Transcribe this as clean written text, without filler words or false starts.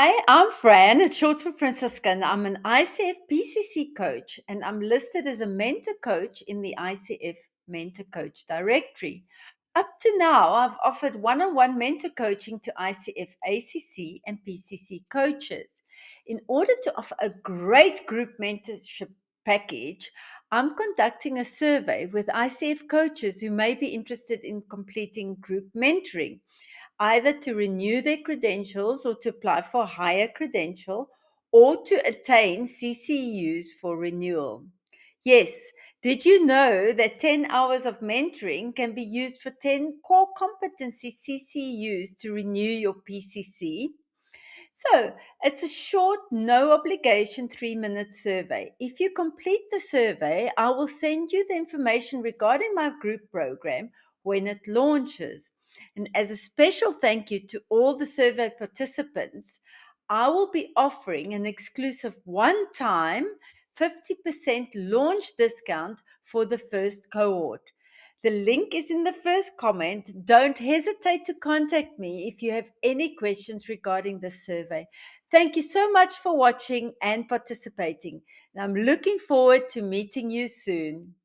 Hi, I'm Fran. It's short for Franciscan. I'm an ICF PCC coach and I'm listed as a mentor coach in the ICF Mentor Coach Directory. Up to now, I've offered one on one mentor coaching to ICF ACC and PCC coaches. In order to offer a great group mentorship package, I'm conducting a survey with ICF coaches who may be interested in completing group mentoring either to renew their credentials or to apply for a higher credential or to attain CCUs for renewal. Yes, did you know that 10 hours of mentoring can be used for 10 core competency CCUs to renew your PCC? So it's a short, no obligation 3-minute survey. If you complete the survey, I will send you the information regarding my group program when it launches. And as a special thank you to all the survey participants, I will be offering an exclusive one time 50% launch discount for the first cohort. The link is in the first comment. Don't hesitate to contact me if you have any questions regarding this survey. Thank you so much for watching and participating. And I'm looking forward to meeting you soon.